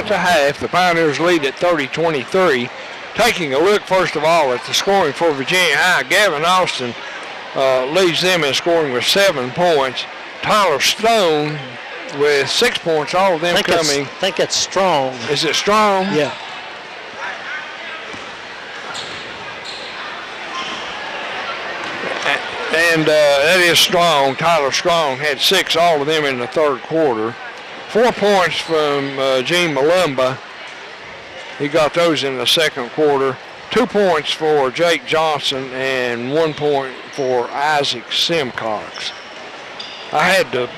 at the half. The Pioneers lead at 30-23. Taking a look, first of all, at the scoring for Virginia High, Gavin Austin leads them in scoring with 7 points. Tyler Stone with 6 points, all of them coming. I think it's Strong. Is it Strong? Yeah. And that is Strong. Tyler Strong had 6, all of them in the third quarter. 4 points from Gene Malumba. He got those in the second quarter. 2 points for Jake Johnson and 1 point for Isaac Simcox. I had the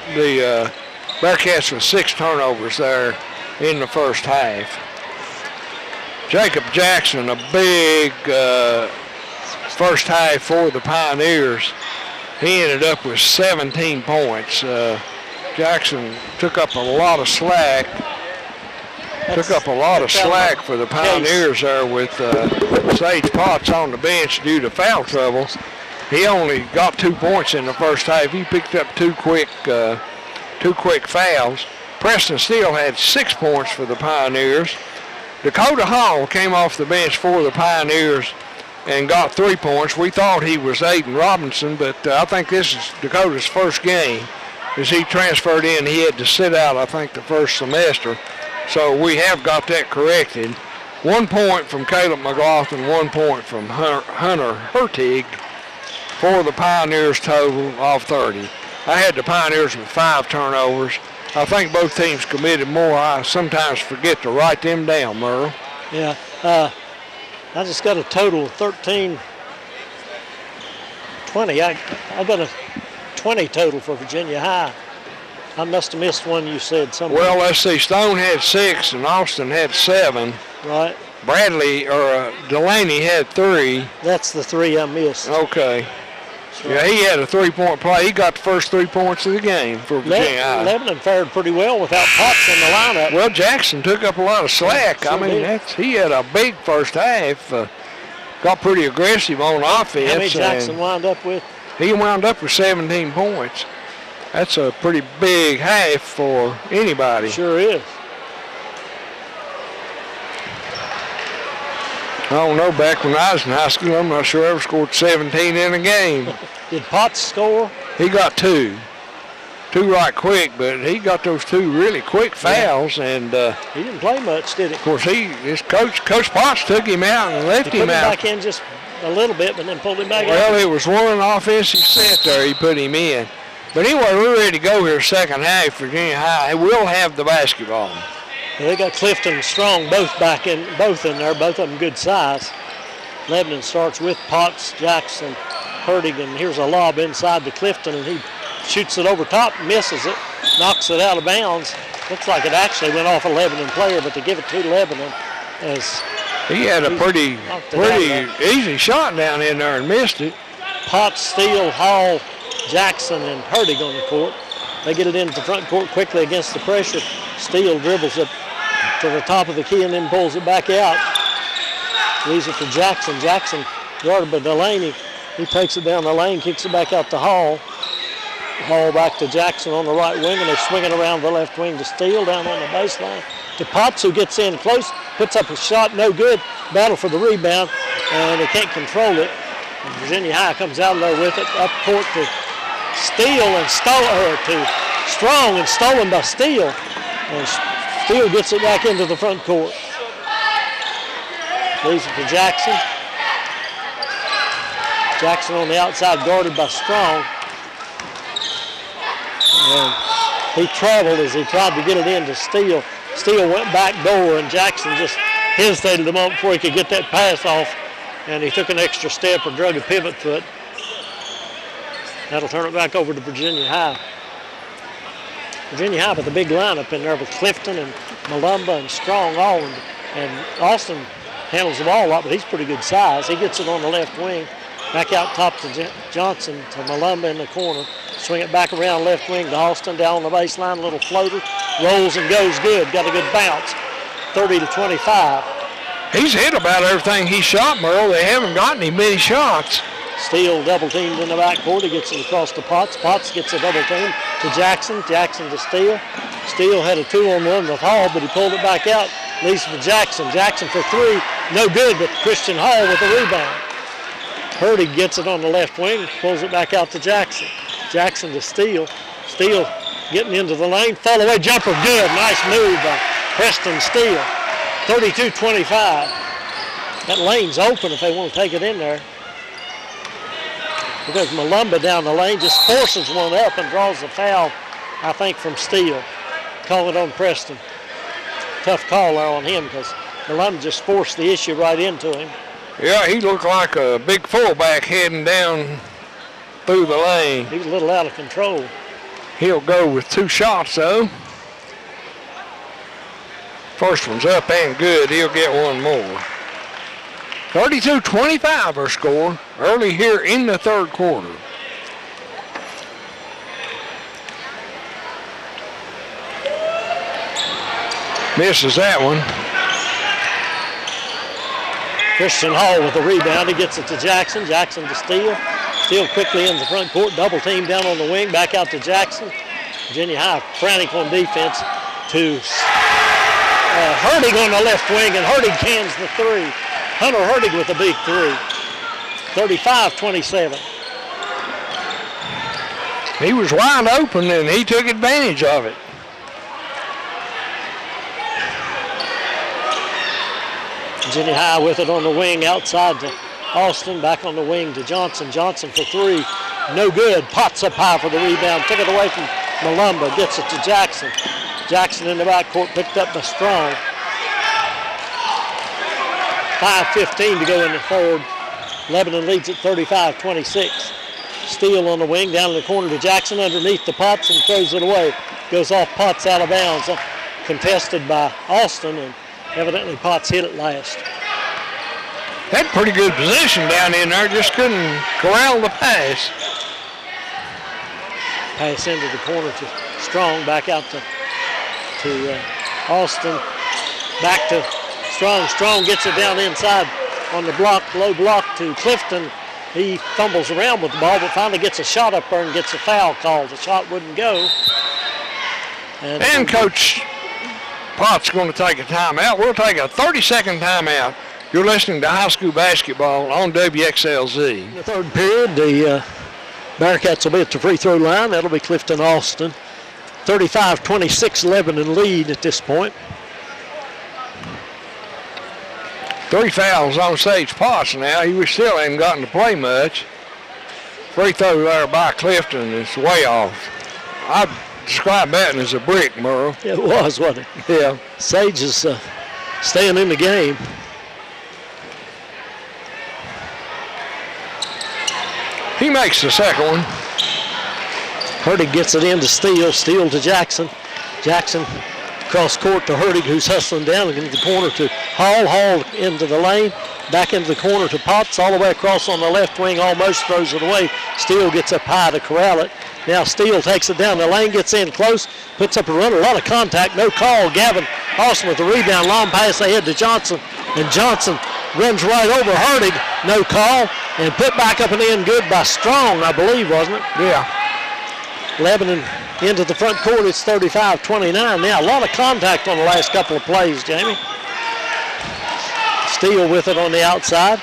Bearcats with 6 turnovers there in the first half. Jacob Jackson, a big first half for the Pioneers. He ended up with 17 points. Jackson took up a lot of slack. For the Pioneers there with Sage Potts on the bench due to foul trouble. He only got 2 points in the first half. He picked up two quick fouls. Preston Steele had 6 points for the Pioneers. Dakota Hall came off the bench for the Pioneers and got 3 points. We thought he was Aiden Robinson, but I think this is Dakota's first game. As he transferred in, he had to sit out, I think, the first semester. So we have got that corrected. 1 point from Caleb McLaughlin, 1 point from Hunter Hertig for the Pioneers total of 30. I had the Pioneers with 5 turnovers. I think both teams committed more. I sometimes forget to write them down, Merle. Yeah, I just got a total of 13, 20. I got a 20 total for Virginia High. I must have missed one you said somewhere. Well, let's see. Stone had 6 and Austin had 7. Right. Delaney had 3. That's the 3 I missed. Okay. Right. Yeah, he had a 3-point play. He got the first 3 points of the game for Virginia High. Lebanon fared pretty well without Potts in the lineup. Well, Jackson took up a lot of slack. Yeah, he had a big first half. Got pretty aggressive on offense. How many Jackson wound up with? He wound up with 17 points. That's a pretty big half for anybody. Sure is. I don't know, back when I was in high school, I'm not sure I ever scored 17 in a game. Did Potts score? He got 2. 2 right quick, but he got those 2 really quick fouls. And he didn't play much, did he? Of course, Coach Potts took him out and left him out. He put him back in just a little bit, but then pulled him back out. Well, it was one offensive set there he put him in. But anyway, we're ready to go here second half. Virginia High will have the basketball. They got Clifton and Strong both in there, both of them good size. Lebanon starts with Potts, Jackson, Hertig, and here's a lob inside to Clifton, and he shoots it over top, misses it, knocks it out of bounds. Looks like it actually went off a Lebanon player, but to give it to Lebanon as he had a pretty easy shot down in there and missed it. Potts, Steele, Hall, Jackson, and Hertig on the court. They get it into the front court quickly against the pressure. Steele dribbles it to the top of the key and then pulls it back out. Leaves it for Jackson. Jackson guarded by Delaney. He takes it down the lane, kicks it back out to Hall. Hall back to Jackson on the right wing, and they swing it around the left wing to Steele down on the baseline. To Potts, who gets in close, puts up a shot, no good. Battle for the rebound, and they can't control it. And Virginia High comes out of there with it, up court to Steele and to Strong, and stolen by Steele. And Steele gets it back into the front court. Leaves it to Jackson. Jackson on the outside, guarded by Strong. And he traveled as he tried to get it into Steele. Steele went back door, and Jackson just hesitated a moment before he could get that pass off. And he took an extra step or drug a pivot foot. That'll turn it back over to Virginia High. Virginia High with a big lineup in there with Clifton and Malumba and Strong all. And Austin handles the ball a lot, but he's pretty good size. He gets it on the left wing. Back out top to Johnson, to Malumba in the corner. Swing it back around left wing to Austin, down on the baseline, a little floater. Rolls and goes good. Got a good bounce. 30-25. He's hit about everything he shot, Merle. They haven't gotten him many shots. Steele double teamed in the backcourt. He gets it across to Potts. Potts gets a double team to Jackson. Jackson to Steele. Steele had a 2-on-1 with Hall, but he pulled it back out. Leaves for Jackson. Jackson for three. No good, but Christian Hall with the rebound. Hurdig gets it on the left wing, pulls it back out to Jackson. Jackson to Steele. Steele getting into the lane. Fall away jumper, good. Nice move by Preston Steele. 32-25. That lane's open if they want to take it in there. Because Malumba down the lane just forces one up and draws the foul, I think, from Steele. Call it on Preston. Tough call there on him because Malumba just forced the issue right into him. Yeah, he looked like a big fullback heading down through the lane. He was a little out of control. He'll go with 2 shots, though. First one's up and good. He'll get one more. 32-25 our score early here in the third quarter. Misses that one. Christian Hall with the rebound. He gets it to Jackson. Jackson to Steele. Steele quickly in the front court. Double team down on the wing. Back out to Jackson. Virginia High frantic on defense to Hurdig on the left wing, and Hurdig cans the three. Hunter Hurdig with a big three. 35-27. He was wide open and he took advantage of it. Virginia High with it on the wing outside to Austin. Back on the wing to Johnson. Johnson for three. No good. Potts up high for the rebound. Took it away from Malumba. Gets it to Jackson. Jackson in the backcourt picked up by Strong. 5:15 to go in the third. Lebanon leads at 35-26. Steele on the wing, down in the corner to Jackson, underneath the Potts, and throws it away. Goes off Potts out of bounds. Contested by Austin, and evidently Potts hit it last. Had pretty good position down in there, just couldn't corral the pass. Pass into the corner to Strong, back out to Austin. Back to Strong. Strong gets it down inside on the block, low block to Clifton. He fumbles around with the ball, but finally gets a shot up there and gets a foul called. The shot wouldn't go. And Coach Potts going to take a timeout. We'll take a 30-second timeout. You're listening to high school basketball on WXLZ. In the third period, the Bearcats will be at the free throw line. That'll be Clifton Austin. 35-26 Lebanon lead at this point. 3 fouls on Sage Potts now. He still hasn't gotten to play much. Free throw there by Clifton is way off. I'd describe that as a brick, Merle. It was, wasn't it? Yeah. Sage is staying in the game. He makes the second one. Hurdig gets it into Steele. Steele to Jackson. Jackson cross court to Hurdig, who's hustling down into the corner to Hall. Hall into the lane. Back into the corner to Potts. All the way across on the left wing. Almost throws it away. Steele gets up high to corral it. Now Steele takes it down the lane. Gets in close. Puts up a run. A lot of contact. No call. Gavin Austin with the rebound. Long pass ahead to Johnson. And Johnson runs right over Hurdig. No call. And put back up and in good by Strong, I believe, wasn't it? Yeah. Lebanon into the front court. It's 35-29 now. A lot of contact on the last couple of plays, Jamie. Steele with it on the outside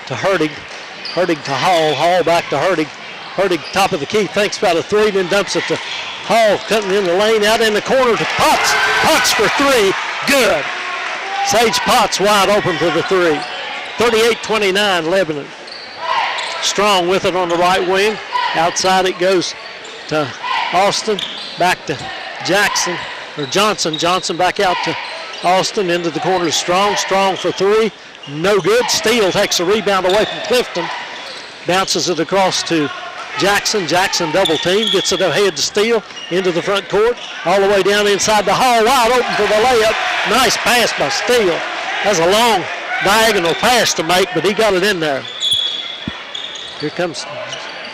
to Hurdig. Hurdig to Hall. Hall back to Hurdig. Hurdig top of the key. Thinks about a three, then dumps it to Hall. Cutting in the lane. Out in the corner to Potts. Potts for three. Good. Sage Potts wide open for the three. 38-29 Lebanon. Strong with it on the right wing. Outside it goes to Austin. Back to Jackson or Johnson. Johnson back out to Austin into the corner to Strong. Strong for three. No good. Steele takes a rebound away from Clifton. Bounces it across to Jackson. Jackson double team. Gets it ahead to Steele into the front court. All the way down inside the Hall. Wide open for the layup. Nice pass by Steele. That's a long diagonal pass to make, but he got it in there. Here comes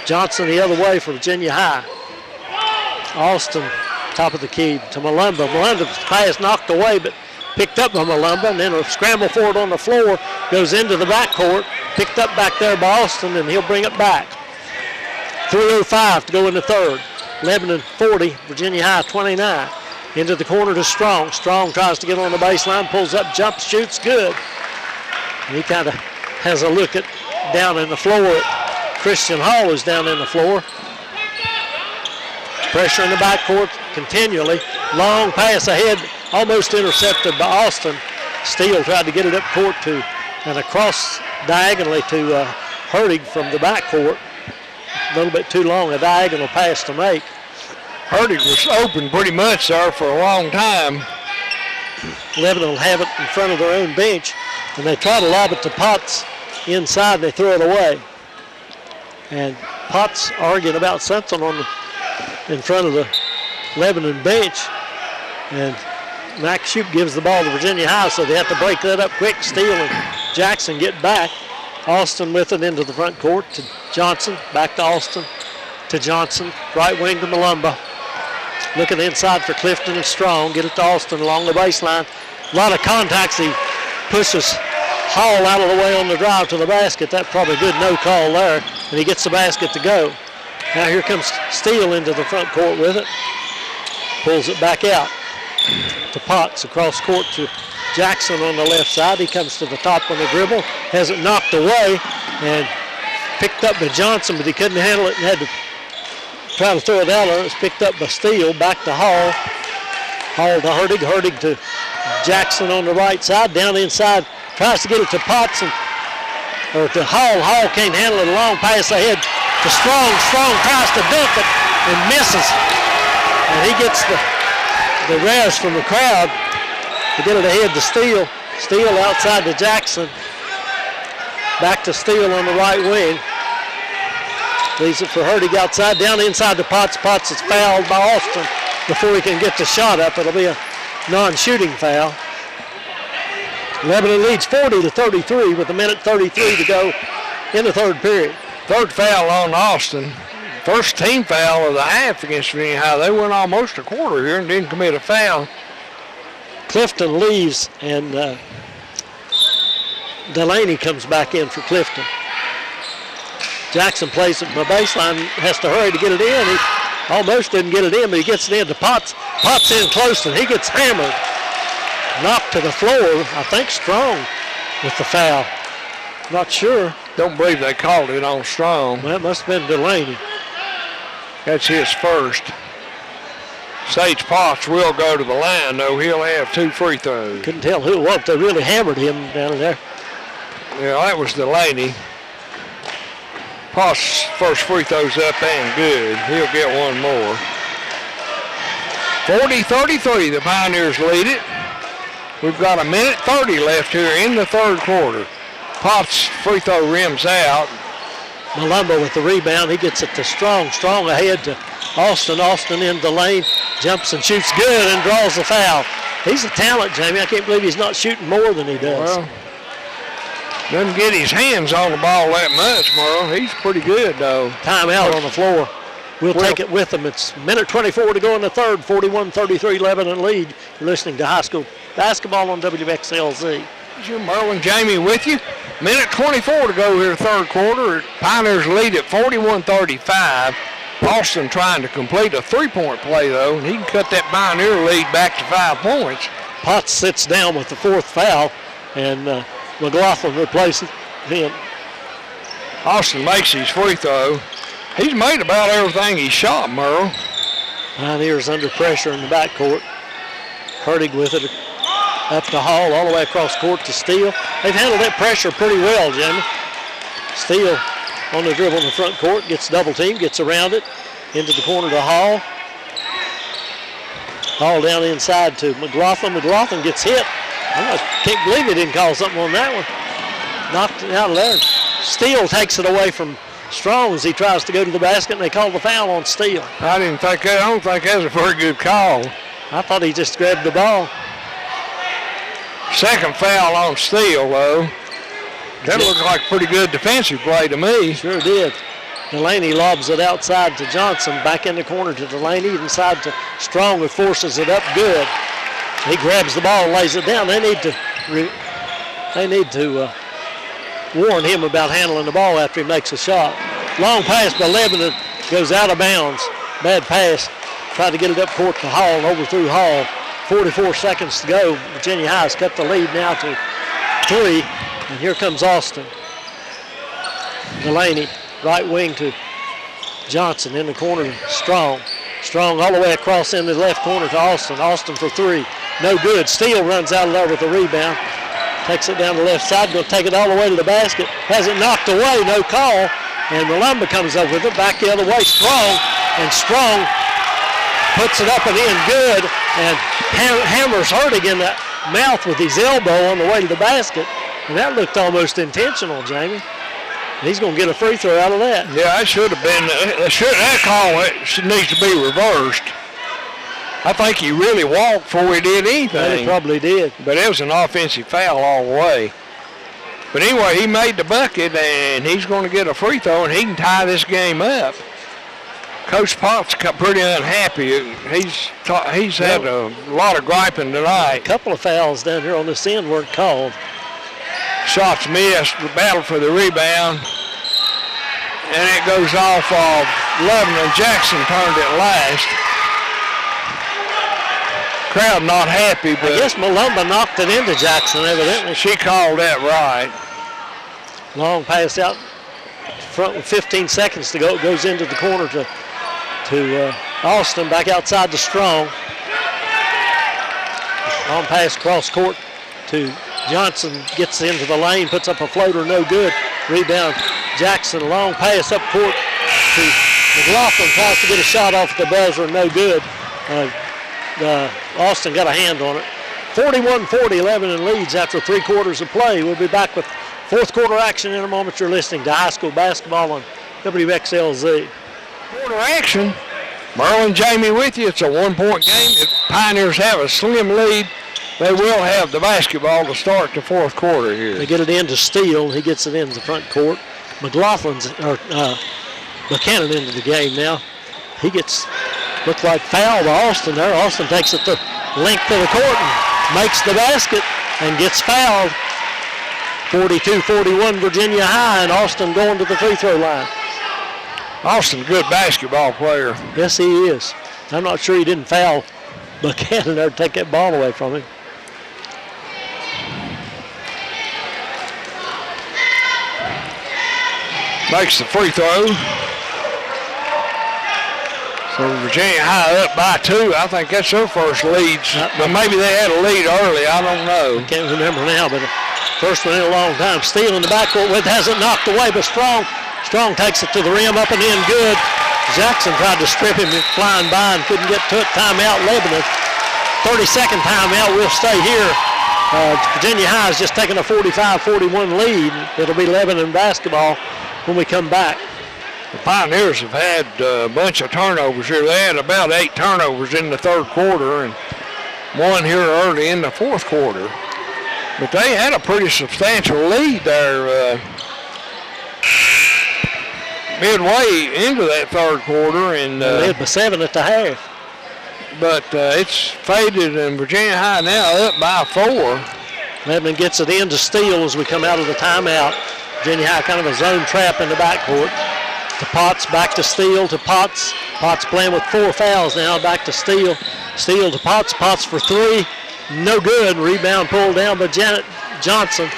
Johnson the other way for Virginia High. Austin, top of the key to Malumba. Malumba's pass knocked away, but picked up by Malumba, and then a scramble for it on the floor, goes into the backcourt, picked up back there by Austin, and he'll bring it back. 3:05 to go in the third. Lebanon 40, Virginia High 29. Into the corner to Strong. Strong tries to get on the baseline, pulls up, jumps, shoots, good. And he kind of has a look at down in the floor. Christian Hall is down in the floor. Pressure in the backcourt continually. Long pass ahead, almost intercepted by Austin. Steele tried to get it up court to and across diagonally to Hurtig from the backcourt. A little bit too long a diagonal pass to make. Hurtig was open pretty much there for a long time. Lebanon will have it in front of their own bench, and they try to lob it to Potts inside, and they throw it away. And Potts arguing about something in front of the Lebanon bench, and Max Shoup gives the ball to Virginia High, so they have to break that up quick. Steele and Jackson get back. Austin with it into the front court to Johnson, back to Austin, to Johnson, right wing to Malumba. Looking inside for Clifton and Strong, get it to Austin along the baseline. A lot of contacts, he pushes Hall out of the way on the drive to the basket. That's probably a good no call there, and he gets the basket to go. Now here comes Steele into the front court with it. Pulls it back out to Potts, across court to Jackson on the left side. He comes to the top on the dribble, has it knocked away, and picked up by Johnson, but he couldn't handle it and had to try to throw it out there. It's picked up by Steele, back to Hall. Hall to Hurtig, Hurtig to Jackson on the right side, down inside, tries to get it to Potts, or to Hall. Hall can't handle it, a long pass ahead to Strong. Strong tries to dunk it and misses. And he gets the rares from the crowd to get it ahead to Steele. Steele outside to Jackson. Back to Steele on the right wing. Leaves it for Hurtig outside, down inside to Potts. Potts is fouled by Austin before he can get the shot up. It'll be a non-shooting foul. Lebanon leads 40-33 with 1:33 to go in the third period. Third foul on Austin. First team foul of the half against Virginia High. They went almost a quarter here and didn't commit a foul. Clifton leaves, and Delaney comes back in for Clifton. Jackson plays it from the baseline, has to hurry to get it in. He almost didn't get it in, but he gets it into Potts. Potts in close, and he gets hammered. Knocked to the floor, I think Strong with the foul. Not sure. Don't believe they called it on Strong. Well, that must have been Delaney. That's his first. Sage Potts will go to the line, though. He'll have 2 free throws. Couldn't tell who it was. They really hammered him down there. Yeah, that was Delaney. Potts' first free throw's up and good. He'll get one more. 40-33, the Pioneers lead it. We've got 1:30 left here in the third quarter. Potts' free throw rims out. Malumba with the rebound. He gets it to Strong. Strong ahead to Austin. Austin in the lane. Jumps and shoots good and draws the foul. He's a talent, Jamie. I can't believe he's not shooting more than he does. Well, doesn't get his hands on the ball that much, Merle. He's pretty good, though. Timeout on the floor. We'll take it with them. It's 1:24 to go in the third. 41-33 Lebanon lead. You're listening to high school basketball on WXLZ. Sure, Merle and Jamie with you. 1:24 to go here, third quarter. Pioneers lead at 41-35. Austin trying to complete a three-point play, though, and he can cut that Pioneer lead back to 5 points. Potts sits down with the fourth foul, and McLaughlin replaces him. Austin makes his free throw. He's made about everything he shot, Merle. Pioneers under pressure in the backcourt. Hurtig with it up to Hall, all the way across court to Steele. They've handled that pressure pretty well, Jimmy. Steele on the dribble in the front court, gets double teamed, gets around it, into the corner to Hall. Hall down inside to McLaughlin. McLaughlin gets hit. I can't believe he didn't call something on that one. Knocked it out of there. Steele takes it away from Strong as he tries to go to the basket, and they call the foul on Steele. I don't think that was a very good call. I thought he just grabbed the ball. Second foul on Steele, though. That looked like pretty good defensive play to me. Sure did. Delaney lobs it outside to Johnson. Back in the corner to Delaney. Inside to Strong, who forces it up good. He grabs the ball and lays it down. They need to warn him about handling the ball after he makes a shot. Long pass by Lebanon goes out of bounds. Bad pass. Tried to get it up court to Hall and overthrew Hall. 44 seconds to go. Virginia High has cut the lead now to 3. And here comes Austin. Delaney, right wing to Johnson in the corner. Strong all the way across in the left corner to Austin. Austin for 3. No good. Steele runs out of there with the rebound. Takes it down the left side. Going to take it all the way to the basket. Has it knocked away. No call. And Malumba comes up with it. Back the other way. Strong. And Strong puts it up and in good. And hammers Hurtig in the mouth with his elbow on the way to the basket. And that looked almost intentional, Jamie. He's going to get a free throw out of that. Yeah, it should have been. That call needs to be reversed. I think he really walked before he did anything. He probably did. But it was an offensive foul all the way. But anyway, he made the bucket, and he's going to get a free throw, and he can tie this game up. Coach Potts pretty unhappy. He's had a lot of griping tonight. A couple of fouls down here on this end weren't called. Shots missed, the battle for the rebound. And it goes off of Lebanon. Jackson turned it last. Crowd not happy, but I guess Malumba knocked it into Jackson evidently. She called that right. Long pass out front with 15 seconds to go. It goes into the corner to Austin, back outside to Strong. Long pass cross court to Johnson, gets into the lane, puts up a floater, no good. Rebound, Jackson, long pass up court to McLaughlin, tries to get a shot off the buzzer, no good. Austin got a hand on it. 41-40, Lebanon leads after 3 quarters of play. We'll be back with fourth quarter action in a moment. You're listening to high school basketball on WXLZ. Quarter action. Merle and Jamie with you. It's a 1-point game. If Pioneers have a slim lead, they will have the basketball to start the fourth quarter here. They get it into Steele. He gets it into the front court. Buchanan into the game now. He gets, looked like foul by Austin there. Austin takes it the length of the court and makes the basket and gets fouled. 42-41 Virginia High, and Austin going to the free throw line. Austin's a good basketball player. Yes, he is. I'm not sure he didn't foul Buchanan there to take that ball away from him. Makes the free throw. So Virginia High up by 2. I think that's their first lead. But maybe they had a lead early. I don't know. I can't remember now, but first one in a long time. Steele in the backcourt with, hasn't knocked away, but Strong takes it to the rim, up and in, good. Jackson tried to strip him flying by and couldn't get to it. Timeout, Lebanon. 30-second timeout. We'll stay here. Virginia High has just taken a 45-41 lead. It'll be Lebanon basketball when we come back. The Pioneers have had a bunch of turnovers here. They had about 8 turnovers in the third quarter and 1 here early in the fourth quarter. But they had a pretty substantial lead there midway into that third quarter. And led by 7 at the half. But it's faded, and Virginia High now up by 4. Lebanon gets it into Steele as we come out of the timeout. Virginia High kind of a zone trap in the backcourt. To Potts, back to Steele, to Potts. Potts playing with 4 fouls now, back to Steele. Steele to Potts, Potts for 3. No good. Rebound pulled down by Janet Johnson.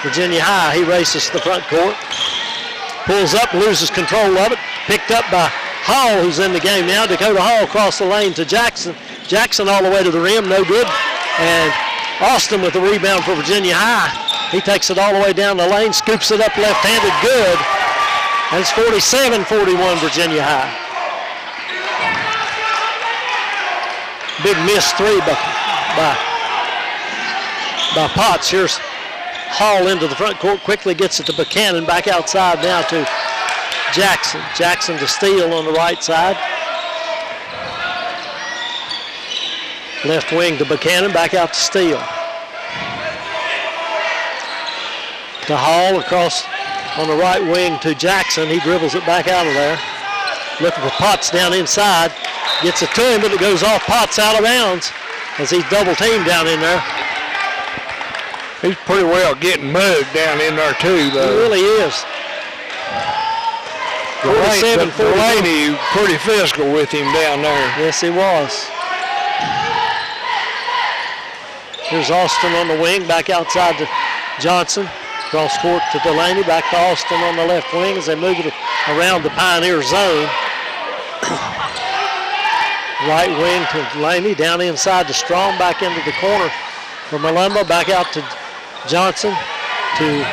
Virginia High, he races to the front court. Pulls up, loses control of it. Picked up by Hall, who's in the game now. Dakota Hall across the lane to Jackson. Jackson all the way to the rim, no good. And Austin with the rebound for Virginia High. He takes it all the way down the lane, scoops it up left-handed, good. And it's 47-41 Virginia High. Big miss 3 by Potts. Here's Hall into the front court, quickly gets it to Buchanan, back outside now to Jackson. Jackson to Steele on the right side. Left wing to Buchanan, back out to Steele. To Hall across on the right wing to Jackson. He dribbles it back out of there. Looking for Potts down inside. Gets it to him, but it goes off Potts out of bounds. as he's double teamed down in there. He's pretty well getting mugged down in there too, though. He really is. Delaney pretty physical with him down there. Yes, he was. Here's Austin on the wing, back outside to Johnson. Cross court to Delaney, back to Austin on the left wing as they move it around the Pioneer zone. Right wing to Delaney, down inside to Strong, back into the corner for Malumba, back out to Johnson, to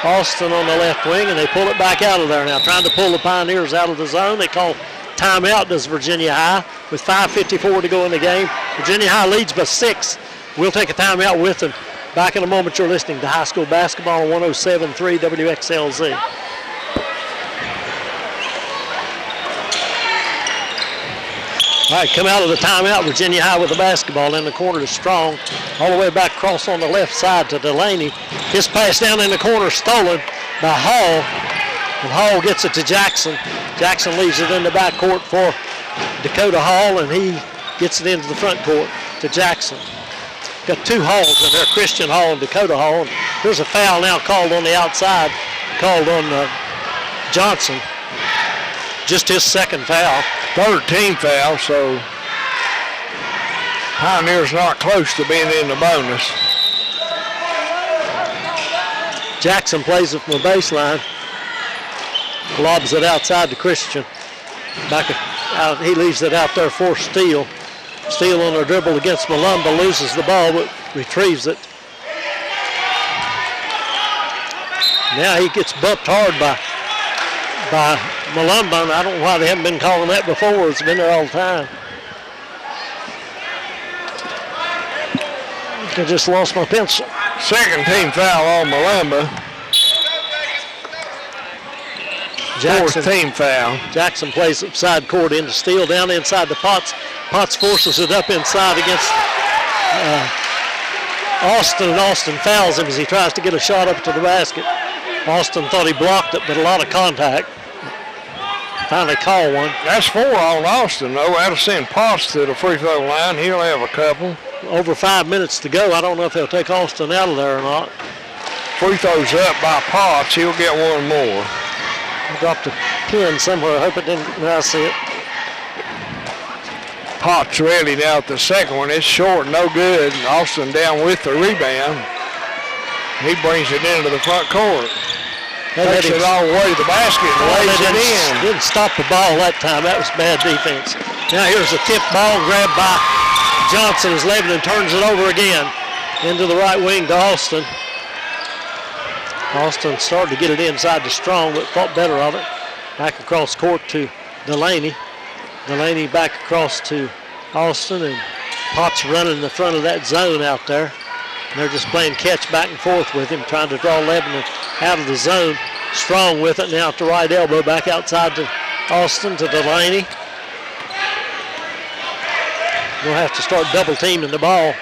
Austin on the left wing, and they pull it back out of there now, trying to pull the Pioneers out of the zone. They call timeout, does Virginia High, with 5:54 to go in the game. Virginia High leads by 6. We'll take a timeout with them. Back in a moment, you're listening to high school basketball on 107.3 WXLZ. All right, come out of the timeout. Virginia High with the basketball in the corner to Strong. All the way back across on the left side to Delaney. His pass down in the corner stolen by Hall. And Hall gets it to Jackson. Jackson leaves it in the back court for Dakota Hall, and he gets it into the front court to Jackson. Got two Halls in there, Christian Hall and Dakota Hall. And there's a foul now called on the outside, called on Johnson. Just his second foul. Third team foul, so Pioneers not close to being in the bonus. Jackson plays it from the baseline. Lobs it outside to Christian. Back out, he leaves it out there for Steele. Steele on a dribble against Malumba, loses the ball but retrieves it. Now he gets bumped hard by Malumba, and I don't know why they haven't been calling that before. It's been there all the time. I just lost my pencil. Second team foul on Malumba. Fourth team foul. Jackson plays upside court into Steele, down inside to Potts. Potts forces it up inside against Austin, and Austin fouls him as he tries to get a shot up to the basket. Austin thought he blocked it, but a lot of contact. Finally call one. That's 4 on Austin, though. That'll send Potts to the free throw line. He'll have a couple. Over 5 minutes to go. I don't know if they'll take Austin out of there or not. Free throws up by Potts. He'll get one more. I dropped a pin somewhere. I hope it didn't. I see it. Potts ready now at the second one. It's short, no good. Austin down with the rebound. He brings it into the front court. Takes it all the way to the basket and lays it in. Didn't stop the ball that time. That was bad defense. Now here's a tip ball grabbed by Johnson as Lebanon turns it over again into the right wing to Austin. Austin started to get it inside to Strong, but thought better of it. Back across court to Delaney. Delaney back across to Austin, and Potts running in the front of that zone out there. And they're just playing catch back and forth with him, trying to draw Lebanon out of the zone. Strong with it now at the right elbow, back outside to Austin, to Delaney. We'll have to start double teaming the ball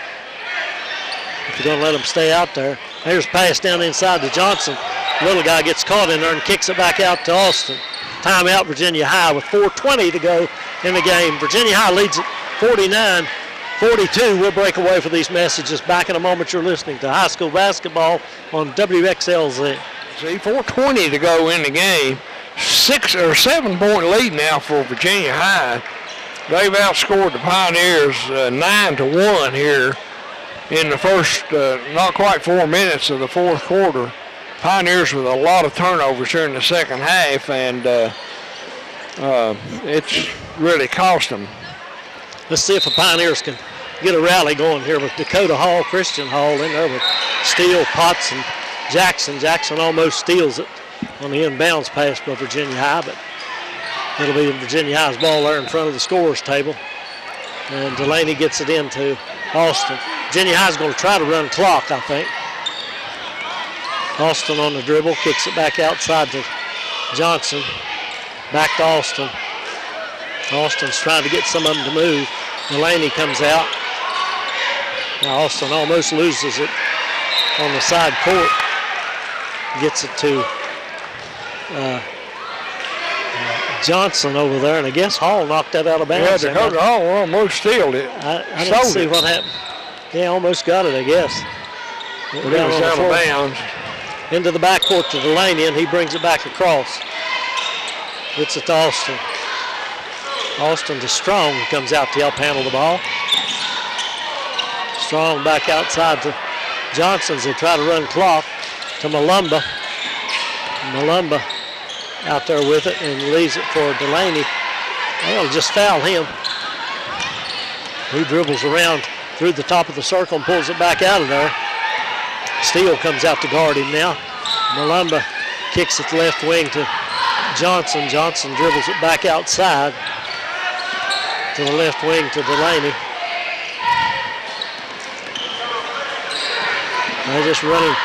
if you're going to let them stay out there. Here's a pass down inside to Johnson. Little guy gets caught in there and kicks it back out to Austin. Timeout, Virginia High with 4:20 to go in the game. Virginia High leads at 49-42. We'll break away for these messages. Back in a moment, you're listening to high school basketball on WXLZ. See, 4:20 to go in the game. 6 or 7 point lead now for Virginia High. They've outscored the Pioneers 9-1 here in the first not quite 4 minutes of the fourth quarter. Pioneers with a lot of turnovers here in the second half, and it's really cost them. Let's see if the Pioneers can get a rally going here with Dakota Hall, Christian Hall in there with Steele, Potts, and Jackson. Jackson almost steals it on the inbounds pass by Virginia High, but it'll be Virginia High's ball there in front of the scorer's table. And Delaney gets it into Austin. Virginia High's going to try to run clock, I think. Austin on the dribble, kicks it back outside to Johnson. Back to Austin. Austin's trying to get some of them to move. Delaney comes out. Now Austin almost loses it on the side court. Gets it to Johnson over there, and I guess Hall knocked that out of bounds. Yeah, Dakota Hall almost stealed it. I didn't see what happened. Yeah, almost got it, I guess. It was out of bounds. Into the backcourt to Delaney, and he brings it back across. Gets it to Austin. Austin to Strong, who comes out to help handle the ball. Strong back outside to Johnson as they try to run clock to Malumba. Malumba out there with it and leaves it for Delaney. They'll just foul him. He dribbles around through the top of the circle and pulls it back out of there. Steele comes out to guard him now. Malumba kicks it left wing to Johnson. Johnson dribbles it back outside to the left wing to Delaney. They're just running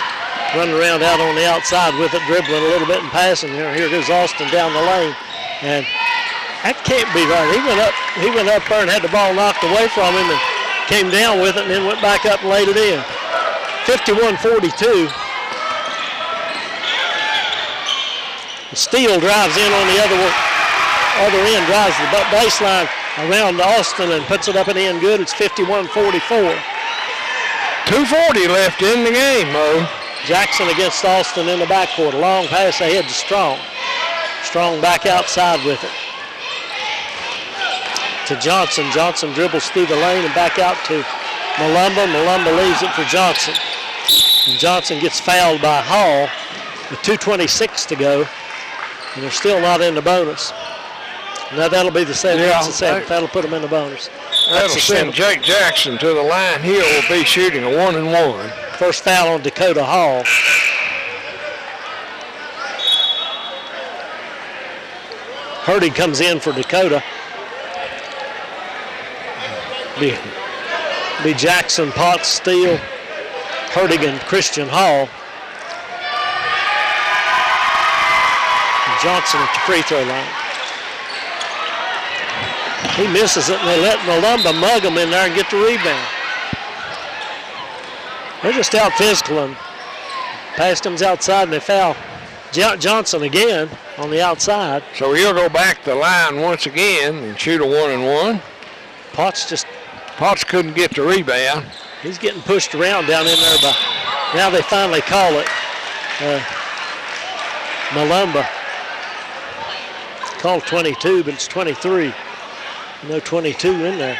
around out on the outside with it, dribbling a little bit and passing. Here goes Austin down the lane. And that can't be right. He went up there and had the ball knocked away from him and came down with it and then went back up and laid it in. 51-42. Steele drives in on the other end, drives the baseline around Austin and puts it up and in good. It's 51-44. 2:40 left in the game, Mo. Jackson against Austin in the backcourt. A long pass ahead to Strong. Strong back outside with it. To Johnson. Johnson dribbles through the lane and back out to Malumba. Malumba leaves it for Johnson. And Johnson gets fouled by Hall with 2:26 to go. And they're still not in the bonus. Now that'll be the seventh. Yeah, that's the seventh. That'll put them in the bonus. That'll send Jake Jackson to the line. He will be shooting a 1-and-1. First foul on Dakota Hall. Hurdy comes in for Dakota. Be Jackson, Potts, Steele, Hurdig, Christian Hall. And Johnson at the free throw line. He misses it, and they let Malumba mug him in there and get the rebound. They're just out physical and passed him outside, and they foul Johnson again on the outside. So he'll go back to the line once again and shoot a 1-and-1. Potts couldn't get the rebound. He's getting pushed around down in there, but now they finally call it. Malumba called 22, but it's 23. No 22 in there.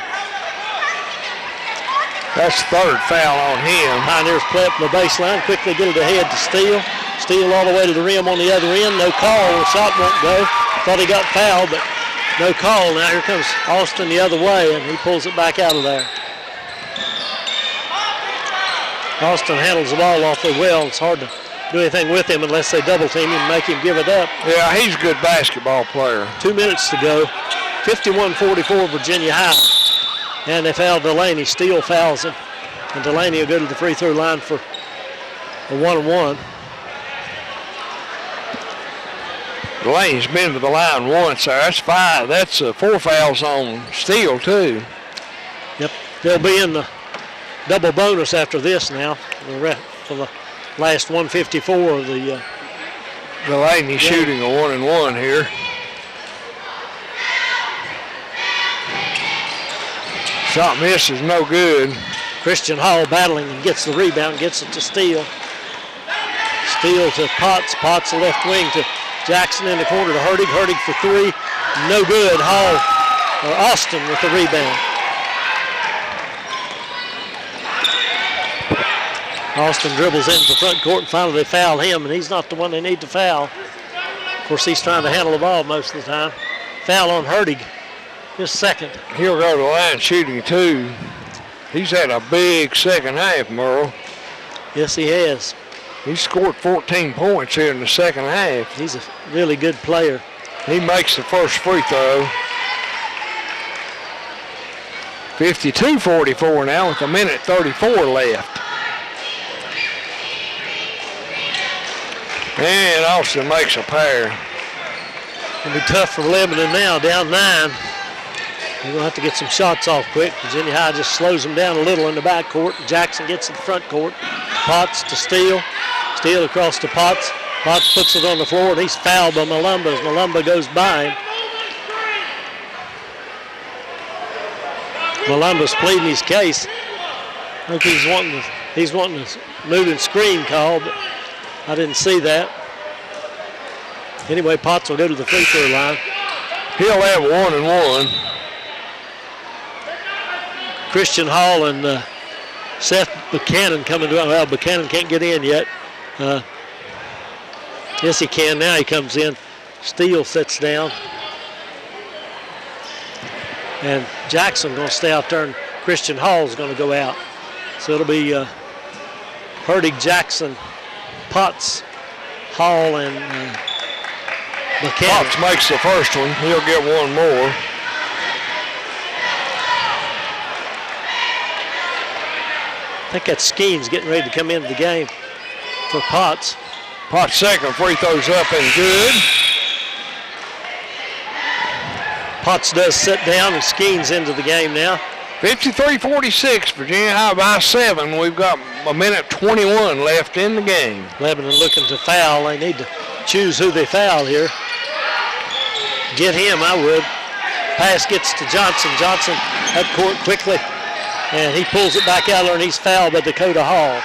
That's third foul on him. Pioneers play up the baseline, quickly get it ahead to Steele. Steele all the way to the rim on the other end. No call, the shot won't go. Thought he got fouled, but no call. Now here comes Austin the other way, and he pulls it back out of there. Austin handles the ball awfully well. It's hard to do anything with him unless they double team him and make him give it up. Yeah, he's a good basketball player. 2 minutes to go. 51-44 Virginia High. And they foul Delaney. Steele fouls him. And Delaney will go to the free throw line for a 1-and-1. Delaney's been to the line once, so that's 5. That's 4 fouls on Steele, too. Yep, they'll be in the double bonus after this now for the last 154 of the Delaney shooting a 1-and-1 here. Shot miss is no good. Christian Hall battling and gets the rebound, gets it to Steele. Steele to Potts. Potts the left wing to Jackson in the corner to Hurdig. Hurdig for 3. No good. Austin with the rebound. Austin dribbles into the front court and finally they foul him, and he's not the one they need to foul. Of course, he's trying to handle the ball most of the time. Foul on Hurdig. His second. He'll go to the line shooting 2. He's had a big second half, Merle. Yes, he has. He scored 14 points here in the second half. He's a really good player. He makes the first free throw. 52-44 now with 1:34 left. And Austin makes a pair. It'll be tough for Lebanon now, down 9. They're going to have to get some shots off quick. Virginia High just slows them down a little in the backcourt. Jackson gets to the front court. Potts to Steele. Steele across to Potts. Potts puts it on the floor, and he's fouled by Malumba as Malumba goes by him. Malumba's pleading his case. I think he's wanting a moving screen call, but I didn't see that. Anyway, Potts will go to the free throw line. He'll have 1 and 1. Christian Hall and Seth Buchanan coming to. Well, Buchanan can't get in yet. Yes, he can. Now he comes in. Steele sits down. And Jackson going to stay out there, and Christian Hall is going to go out. So it'll be Hurdig, Jackson, Potts, Hall, and Buchanan. Potts makes the first one. He'll get 1 more. I think that's Skeens getting ready to come into the game for Potts. Potts' second free throw's up and good. Potts does sit down, and Skeens into the game now. 53-46, Virginia High by 7. We've got 1:21 left in the game. Lebanon looking to foul. They need to choose who they foul here. Get him, I would. Pass gets to Johnson. Johnson up court quickly, and he pulls it back out there, and he's fouled by Dakota Hall.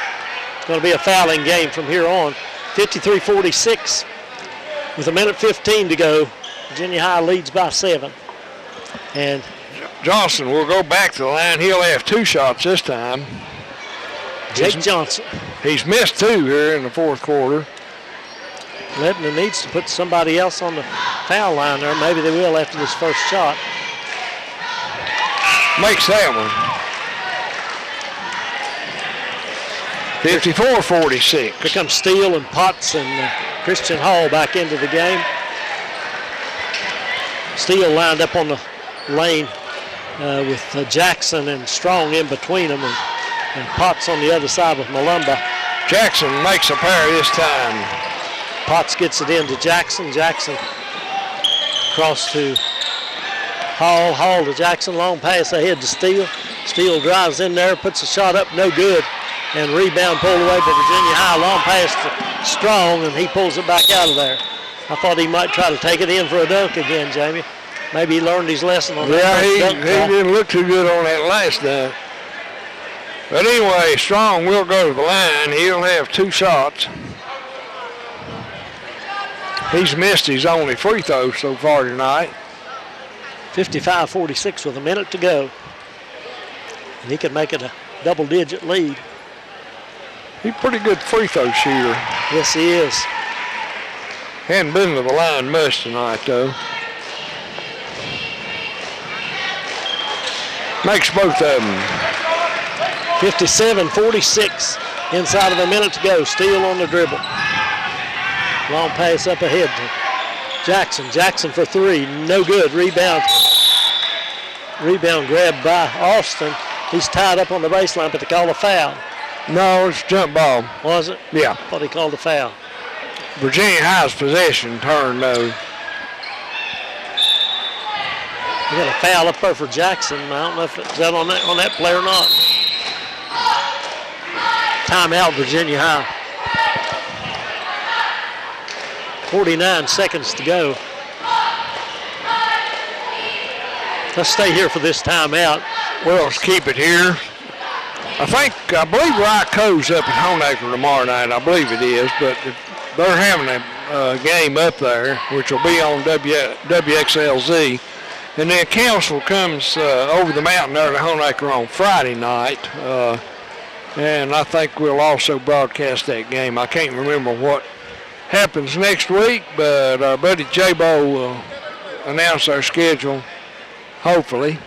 It's going to be a fouling game from here on. 53-46 with 1:15 to go. Virginia High leads by 7. And Johnson will go back to the line. He'll have 2 shots this time. Jake Johnson. He's missed 2 here in the fourth quarter. Lebanon needs to put somebody else on the foul line there. Maybe they will after this first shot. Makes that one. 54-46. Here comes Steele and Potts and Christian Hall back into the game. Steele lined up on the lane with Jackson and Strong in between them, and Potts on the other side with Malumba. Jackson makes a pair this time. Potts gets it into Jackson. Jackson across to Hall. Hall to Jackson. Long pass ahead to Steele. Steele drives in there, puts a shot up, no good. And rebound pulled away by Virginia High. Long pass to Strong, and he pulls it back out of there. I thought he might try to take it in for a dunk again, Jamie. Maybe he learned his lesson on that. Yeah, he didn't look too good on that last dunk. But anyway, Strong will go to the line. He'll have 2 shots. He's missed his only free throw so far tonight. 55-46 with 1 minute to go. And he could make it a double-digit lead. He's a pretty good free throw shooter. Yes, he is. Hadn't been to the line much tonight, though. Makes both of them. 57-46. Inside of 1 minute to go. Steele on the dribble. Long pass up ahead to Jackson. Jackson for 3. No good. Rebound. Rebound grabbed by Austin. He's tied up on the baseline, but they call a foul. No, it's a jump ball. Was it? Yeah. Thought he called a foul. Virginia High's possession turn, though. We got a foul up there for Jackson. I don't know if it's that on that play or not. Timeout, Virginia High. 49 seconds to go. Let's stay here for this timeout. Well, let's keep it here. I believe Ryco's up at Honaker tomorrow night. I believe it is, but they're having a game up there, which will be on WXLZ. And then Council comes over the mountain there to Honaker on Friday night. And I think we'll also broadcast that game. I can't remember what happens next week, but our buddy J-Bo will announce our schedule, hopefully.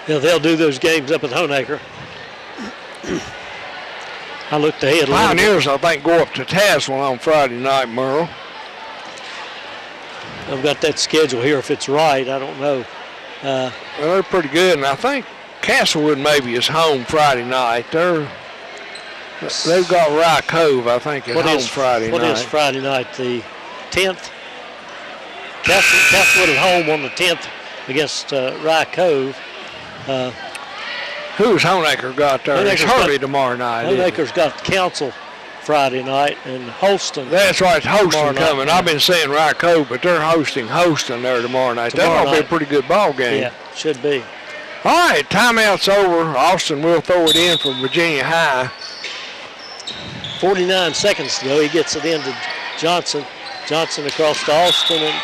Yeah, they'll do those games up at Honaker. I looked ahead a little bit. Pioneers, I think, go up to Tazewell on Friday night, Merle. I've got that schedule here. If it's right, I don't know. Well, they're pretty good, and I think Castlewood maybe is home Friday night. They've got Rye Cove, I think, at home Friday night. What is Friday night? The 10th? Castlewood at home on the 10th against Rye Cove. Who's Honaker got there? It's Hurley tomorrow night. Honaker's got Council Friday night and Holston. That's right, Holston coming. I've been saying Rye Cove, but they're hosting Holston there tomorrow night. That'll be a pretty good ball game. Yeah, should be. All right, timeout's over. Austin will throw it in for Virginia High. 49 seconds to go. He gets it into Johnson. Johnson across to Austin, and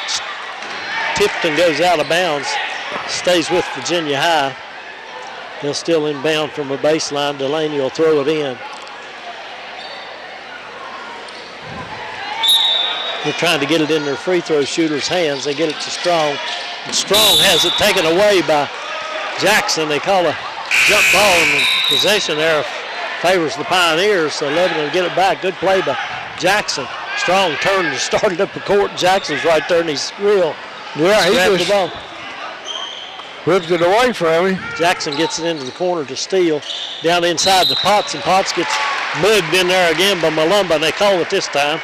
Tipton goes out of bounds. Stays with Virginia High. They'll still inbound from a baseline. Delaney will throw it in. They're trying to get it in their free throw shooter's hands. They get it to Strong. And Strong has it taken away by Jackson. They call a jump ball, and the possession there favors the Pioneers. So Lebanon will get it back. Good play by Jackson. Strong turned and started up the court. Jackson's right there, and he's real. Yeah, he grabbed just the ball. Whipped it away from him. Jackson gets it into the corner to steal. Down inside the Potts, and Potts gets mugged in there again by Malumba, and they call it this time.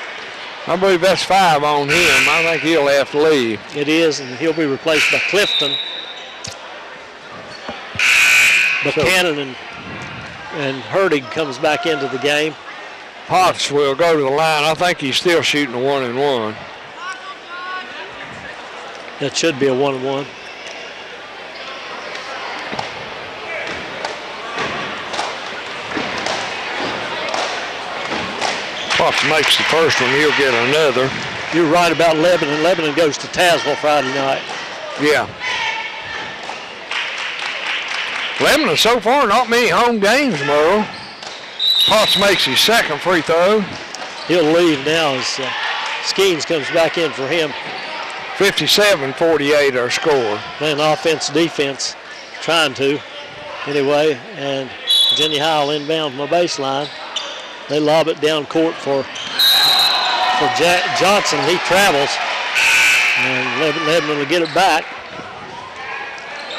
I believe that's 5 on him. I think he'll have to leave. It is, and he'll be replaced by Clifton. Buchanan and Hurtig comes back into the game. Potts will go to the line. I think he's still shooting a 1-and-1. That should be a 1-and-1. Potts makes the first one. He'll get another. You're right about Lebanon. Lebanon goes to Tazewell Friday night. Yeah. Lebanon so far not many home games, Merle. Potts makes his second free throw. He'll leave now as Skeens comes back in for him. 57-48 our score. Playing offense, defense, trying to anyway. And Virginia High will inbound from a baseline. They lob it down court for Johnson. He travels, and Lebanon will get it back.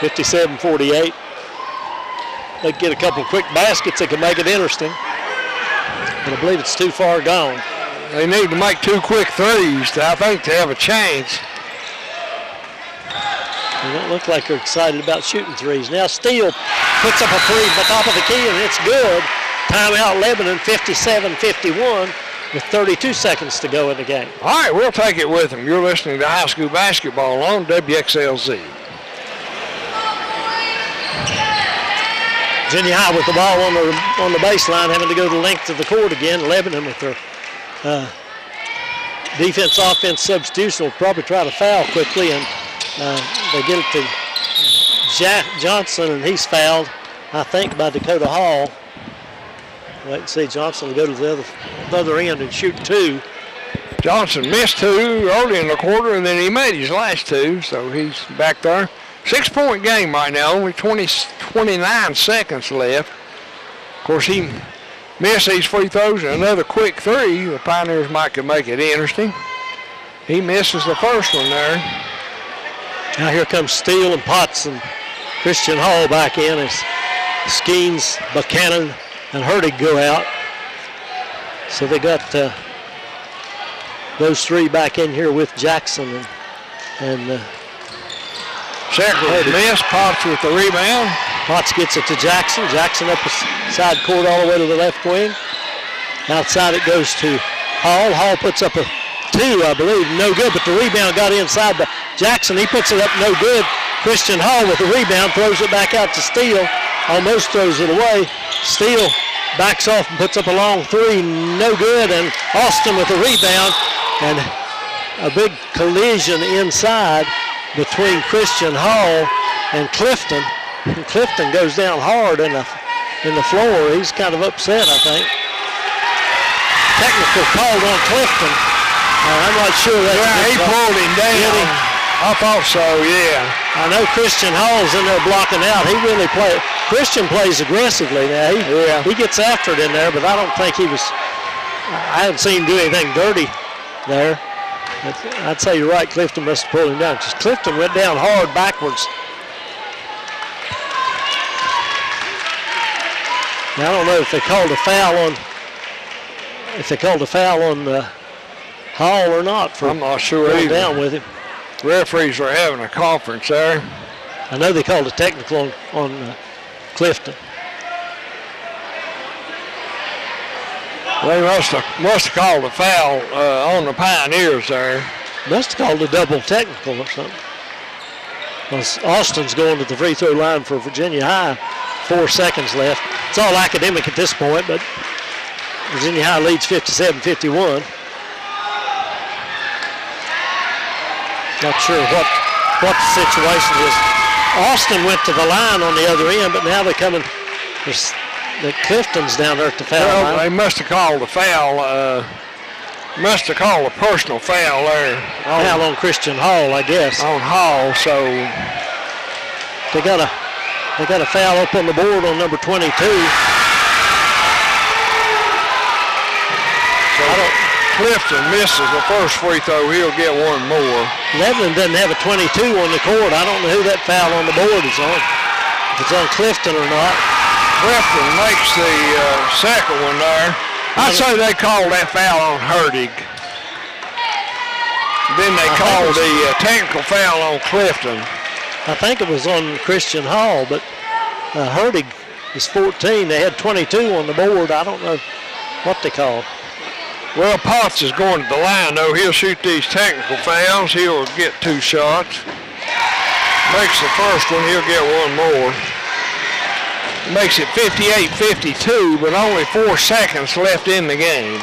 57-48. They get a couple of quick baskets that can make it interesting. But I believe it's too far gone. They need to make 2 quick threes, I think, to have a chance. They don't look like they're excited about shooting threes. Now Steele puts up a three at the top of the key, and it's good. Timeout Lebanon, 57-51, with 32 seconds to go in the game. All right, we'll take it with them. You're listening to High School Basketball on WXLZ. Virginia High with the ball on the baseline, having to go the length of the court again. Lebanon with their defense-offense substitution will probably try to foul quickly, and they get it to Johnson, and he's fouled, I think, by Dakota Hall. Wait and see. Johnson will go to the other end and shoot 2. Johnson missed 2 early in the quarter, and then he made his last 2, so he's back there. 6-point game right now, only 29 seconds left. Of course, he missed these free throws and another quick 3. The Pioneers might could make it interesting. He misses the first one there. Now here comes Steele and Potts and Christian Hall back in as Skeens, Buchanan, and Hurtig go out. So they got those 3 back in here with Jackson and Sheckler missed. Potts with the rebound. Potts gets it to Jackson. Jackson up the side court all the way to the left wing. Outside it goes to Hall. Hall puts up a 2, I believe. No good, but the rebound got inside by Jackson. He puts it up, no good. Christian Hall with the rebound, throws it back out to Steele. Almost throws it away. Steele backs off and puts up a long 3, no good. And Austin with the rebound. And a big collision inside between Christian Hall and Clifton. And Clifton goes down hard in the floor. He's kind of upset, I think. Technical called on Clifton. I'm not sure that. Yeah, he pulled him down. I thought so, yeah. I know Christian Hall's in there blocking out. He really plays. Christian plays aggressively now. He gets after it in there, but I don't think he was. I haven't seen him do anything dirty there. I'd say you're right. Clifton must have pulled him down because Clifton went down hard backwards. Now, I don't know if they called a foul on Hall or not. I'm not sure either. Down with him. Referees are having a conference there. I know they called a technical on Clifton. They must have called a foul on the Pioneers there. Must have called a double technical or something. Austin's going to the free throw line for Virginia High. 4 seconds left. It's all academic at this point, but Virginia High leads 57-51. Not sure what the situation is. Austin went to the line on the other end, but now they're coming. The Clifton's down there at the foul line. They must have called a foul. Must have called a personal foul there. Foul on Christian Hall, I guess. On Hall, so they got a foul up on the board on number 22. So Clifton misses the first free throw. He'll get one more. Lebanon doesn't have a 22 on the court. I don't know who that foul on the board is on. If it's on Clifton or not. Clifton makes the second one there. I'd say they called that foul on Hertig. Then they called the technical foul on Clifton. I think it was on Christian Hall, but Hertig is 14. They had 22 on the board. I don't know what they called. Well, Potts is going to the line, though. He'll shoot these technical fouls. He'll get 2 shots. Makes the first one, he'll get one more. Makes it 58-52, but only 4 seconds left in the game.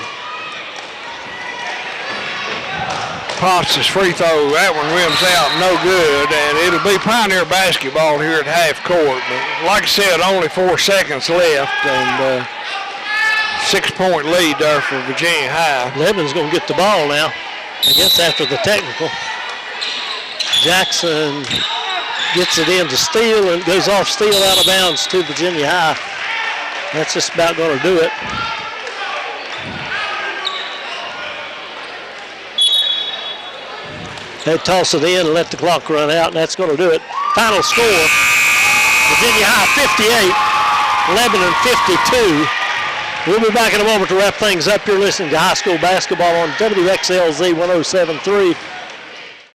Potts' free throw, that one rims out, no good, and it'll be Pioneer basketball here at half court. But like I said, only 4 seconds left, and 6-point lead there for Virginia High. Lebanon's going to get the ball now, I guess after the technical. Jackson gets it in to Steele and goes off Steele out of bounds to Virginia High. That's just about going to do it. They toss it in and let the clock run out, and that's going to do it. Final score, Virginia High 58, Lebanon 52. We'll be back in a moment to wrap things up. You're listening to high school basketball on WXLZ 107.3.